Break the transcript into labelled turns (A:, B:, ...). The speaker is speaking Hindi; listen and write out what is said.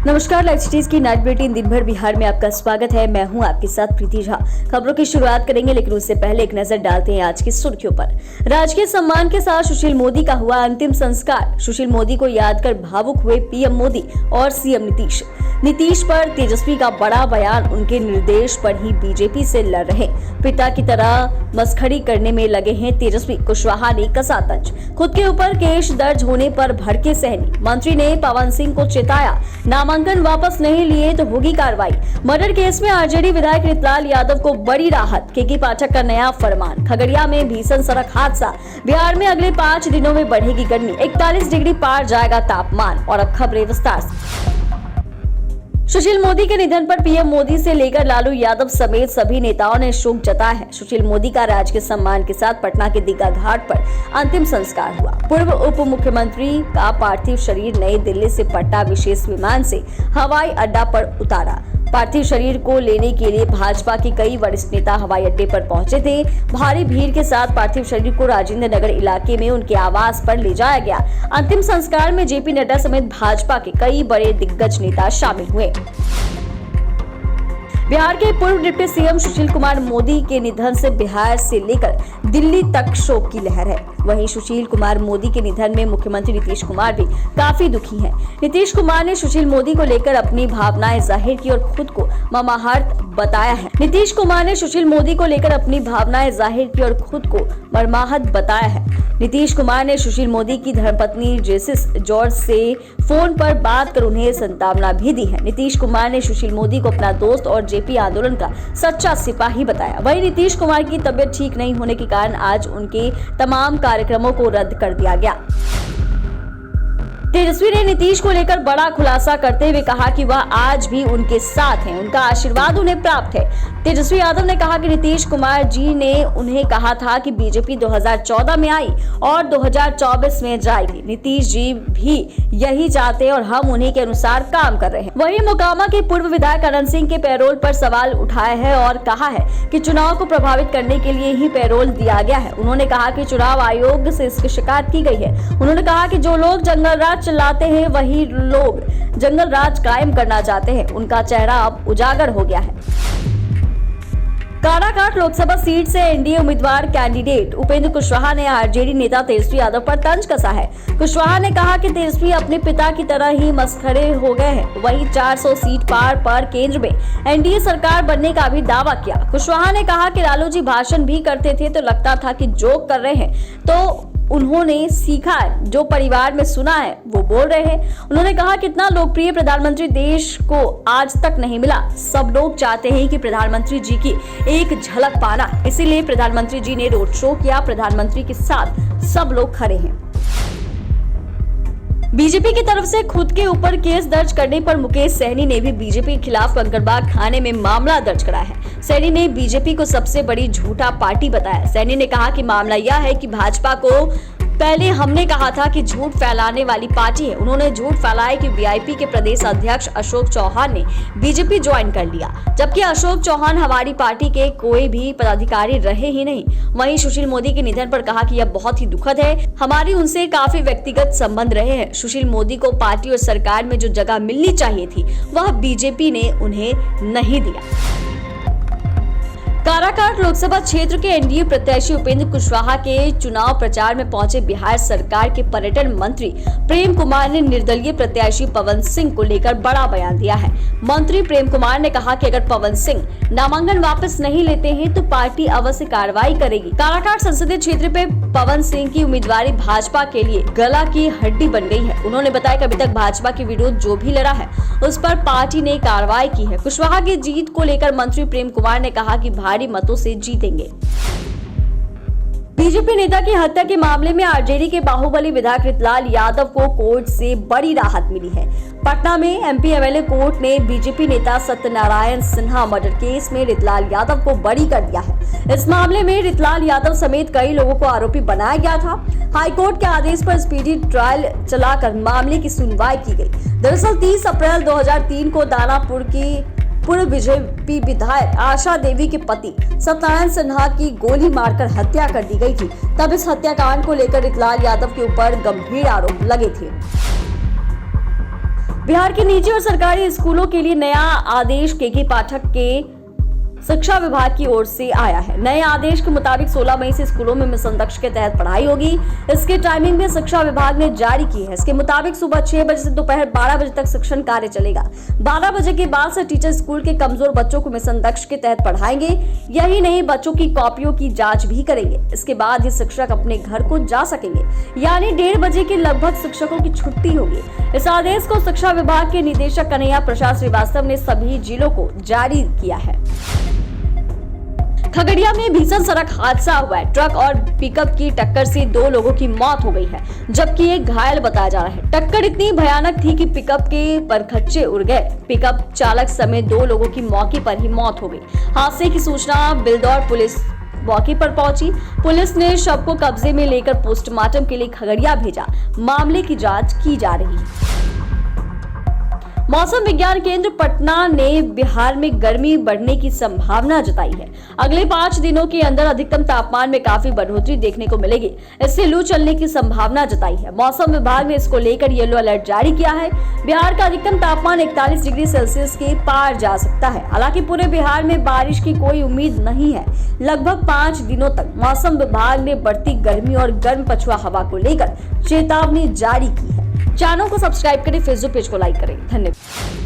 A: नमस्कार, लाइव सिटीज की नाइट बुलेटिन दिन भर बिहार में आपका स्वागत है। मैं हूं आपके साथ प्रीति झा। खबरों की शुरुआत करेंगे, लेकिन उससे पहले एक नजर डालते हैं आज की सुर्खियों पर। राजकीय सम्मान के साथ सुशील मोदी का हुआ अंतिम संस्कार। सुशील मोदी को याद कर भावुक हुए पीएम मोदी और सीएम नीतीश पर तेजस्वी का बड़ा बयान। उनके निर्देश पर ही बीजेपी से लड़ रहे पिता की तरह मस्खरी करने में लगे हैं तेजस्वी। कुशवाहा ने कसा तंज। खुद के ऊपर केस दर्ज होने पर भड़के सहनी। मंत्री ने पवन सिंह को चेताया, नामांकन वापस नहीं लिए तो होगी कार्रवाई। मर्डर केस में आरजेडी विधायक रितलाल यादव को बड़ी राहत। केके पाठक का नया फरमान। खगड़िया में भीषण सड़क हादसा। बिहार में अगले 5 दिनों में बढ़ेगी गर्मी। 41 डिग्री पार जाएगा तापमान। और अब खबरें विस्तार से। सुशील मोदी के निधन पर पीएम मोदी से लेकर लालू यादव समेत सभी नेताओं ने शोक जताया है। सुशील मोदी का राजकीय सम्मान के साथ पटना के दीघा घाट पर अंतिम संस्कार हुआ। पूर्व उप मुख्यमंत्री का पार्थिव शरीर नई दिल्ली से पटना विशेष विमान से हवाई अड्डा पर उतारा। पार्थिव शरीर को लेने के लिए भाजपा के कई वरिष्ठ नेता हवाई अड्डे पर पहुंचे थे। भारी भीड़ के साथ पार्थिव शरीर को राजेंद्र नगर इलाके में उनके आवास पर ले जाया गया। अंतिम संस्कार में जेपी नड्डा समेत भाजपा के कई बड़े दिग्गज नेता शामिल हुए। बिहार के पूर्व डिप्टी सीएम सुशील कुमार मोदी के निधन से बिहार से लेकर दिल्ली तक शोक की लहर है। वहीं सुशील कुमार मोदी के निधन में मुख्यमंत्री नीतीश कुमार भी काफी दुखी हैं। नीतीश कुमार ने सुशील मोदी को लेकर अपनी भावनाएं जाहिर की और खुद को मर्माहत बताया है। नीतीश कुमार ने सुशील मोदी को लेकर अपनी भावनाएं जाहिर की और खुद को मर्माहत बताया है। नीतीश कुमार ने सुशील मोदी की धर्मपत्नी जेसिस जॉर्ज से फोन पर बात कर उन्हें सांत्वना भी दी है। नीतीश कुमार ने सुशील मोदी को अपना दोस्त और जेपी आंदोलन का सच्चा सिपाही बताया। वहीं नीतीश कुमार की तबीयत ठीक नहीं होने के कारण आज उनके तमाम कार्यक्रमों को रद्द कर दिया गया। तेजस्वी ने नीतीश को लेकर बड़ा खुलासा करते हुए कहा कि वह आज भी उनके साथ हैं, उनका आशीर्वाद उन्हें प्राप्त है। तेजस्वी यादव ने कहा कि नीतीश कुमार जी ने उन्हें कहा था कि बीजेपी 2014 में आई और 2024 में जाएगी। नीतीश जी भी यही चाहते हैं और हम उन्हीं के अनुसार काम कर रहे हैं। वहीं मोकामा के पूर्व विधायक अनंत सिंह के पैरोल पर सवाल उठाया है और कहा है कि चुनाव को प्रभावित करने के लिए ही पैरोल दिया गया है। उन्होंने कहा कि चुनाव आयोग से इसकी शिकायत की गई है। उन्होंने कहा कि जो लोग जंगल राज चलाते हैं वही लोग जंगल राज कायम करना चाहते हैं। उनका चेहरा अब उजागर हो गया है। काराकाट लोकसभा सीट से एनडीए उम्मीदवार कैंडिडेट उपेंद्र कुशवाहा ने आरजेडी नेता तेजस्वी यादव पर तंज कसा है। कुशवाहा ने कहा कि तेजस्वी अपने पिता की तरह ही मस्खरे हो गए हैं। वहीं 400 सीट पार पर केंद्र में एनडीए सरकार बनने का भी दावा किया। कुशवाहा ने कहा कि लालू जी भाषण भी करते थे तो लगता था कि जोक कर रहे हैं, तो उन्होंने सीखा है, जो परिवार में सुना है वो बोल रहे हैं। उन्होंने कहा कि इतना लोकप्रिय प्रधानमंत्री देश को आज तक नहीं मिला। सब लोग चाहते हैं कि प्रधानमंत्री जी की एक झलक पाना, इसीलिए प्रधानमंत्री जी ने रोड शो किया। प्रधानमंत्री के साथ सब लोग खड़े हैं। बीजेपी की तरफ से खुद के ऊपर केस दर्ज करने पर मुकेश सहनी ने भी बीजेपी के खिलाफ कंकड़बाग थाने में मामला दर्ज कराया है। सहनी ने बीजेपी को सबसे बड़ी झूठा पार्टी बताया। सहनी ने कहा कि मामला यह है कि भाजपा को पहले हमने कहा था कि झूठ फैलाने वाली पार्टी है। उन्होंने झूठ फैलाया कि वीआईपी के प्रदेश अध्यक्ष अशोक चौहान ने बीजेपी ज्वाइन कर लिया, जबकि अशोक चौहान हमारी पार्टी के कोई भी पदाधिकारी रहे ही नहीं। वहीं सुशील मोदी के निधन पर कहा कि यह बहुत ही दुखद है। हमारी उनसे काफी व्यक्तिगत संबंध रहे हैं। सुशील मोदी को पार्टी और सरकार में जो जगह मिलनी चाहिए थी वह बीजेपी ने उन्हें नहीं दिया। काराकाट लोकसभा क्षेत्र के एनडीए प्रत्याशी उपेंद्र कुशवाहा के चुनाव प्रचार में पहुंचे बिहार सरकार के पर्यटन मंत्री प्रेम कुमार ने निर्दलीय प्रत्याशी पवन सिंह को लेकर बड़ा बयान दिया है। मंत्री प्रेम कुमार ने कहा कि अगर पवन सिंह नामांकन वापस नहीं लेते हैं तो पार्टी अवश्य कार्रवाई करेगी। काराकाट संसदीय क्षेत्र पे पवन सिंह की उम्मीदवारी भाजपा के लिए गला की हड्डी बन गई है। उन्होंने बताया कि अभी तक भाजपा के विरोध जो भी लड़ा है उस पर पार्टी ने कार्रवाई की है। कुशवाहा की जीत को लेकर मंत्री प्रेम कुमार ने कहा कि भारी मतों से जीतेंगे। बीजेपी नेता की हत्या के मामले में आरजेडी के बाहुबली विधायक रितलाल यादव को कोर्ट से बड़ी राहत मिली है। पटना में एमपी एमएलए कोर्ट ने बीजेपी नेता सत्यनारायण सिन्हा मर्डर केस में रितलाल यादव को बरी कर दिया है। इस मामले में रितलाल यादव समेत कई लोगों को आरोपी बनाया गया था। हाईकोर्ट के आदेश पर स्पीडी ट्रायल चलाकर मामले की सुनवाई की गई। दरअसल 30 अप्रैल 2003 को दानापुर की पूर्व बीजेपी विधायक आशा देवी के पति सत्यनारायण सिन्हा की गोली मारकर हत्या कर दी गई थी। तब इस हत्याकांड को लेकर रितलाल यादव के ऊपर गंभीर आरोप लगे थे। बिहार के निजी और सरकारी स्कूलों के लिए नया आदेश के पाठक के शिक्षा विभाग की ओर से आया है। नए आदेश के मुताबिक 16 मई से स्कूलों में मिशन लक्ष्य के तहत पढ़ाई होगी। इसकी टाइमिंग भी शिक्षा विभाग ने जारी की है। इसके मुताबिक सुबह 6 बजे से दोपहर 12 बजे तक शिक्षण कार्य चलेगा। 12 बजे के बाद से टीचर स्कूल के कमजोर बच्चों को मिशन लक्ष्य के तहत पढ़ाएंगे। यही नहीं, बच्चों की कॉपियों की जाँच भी करेंगे। इसके बाद ही शिक्षक अपने घर को जा सकेंगे, यानी 1:30 बजे के लगभग शिक्षकों की छुट्टी होगी। इस आदेश को शिक्षा विभाग के निदेशक कन्हैया प्रसाद श्रीवास्तव ने सभी जिलों को जारी किया है। खगड़िया में भीषण सड़क हादसा हुआ है। ट्रक और पिकअप की टक्कर से 2 लोगों की मौत हो गई है, जबकि एक घायल बताया जा रहा है। टक्कर इतनी भयानक थी कि पिकअप के परखच्चे उड़ गए। पिकअप चालक समेत 2 लोगों की मौके पर ही मौत हो गई। हादसे की सूचना बिलदौर पुलिस मौके पर पहुंची। पुलिस ने शव को कब्जे में लेकर पोस्टमार्टम के लिए खगड़िया भेजा। मामले की जांच की जा रही है। मौसम विज्ञान केंद्र पटना ने बिहार में गर्मी बढ़ने की संभावना जताई है। अगले 5 दिनों के अंदर अधिकतम तापमान में काफी बढ़ोतरी देखने को मिलेगी। इससे लू चलने की संभावना जताई है। मौसम विभाग ने इसको लेकर येलो अलर्ट जारी किया है। बिहार का अधिकतम तापमान 41 डिग्री सेल्सियस के पार जा सकता है। हालांकि पूरे बिहार में बारिश की कोई उम्मीद नहीं है। लगभग 5 दिनों तक मौसम विभाग ने बढ़ती गर्मी और गर्म पछुआ हवा को लेकर चेतावनी जारी की है। चैनल को सब्सक्राइब करें, फेसबुक पेज को लाइक करें। धन्यवाद।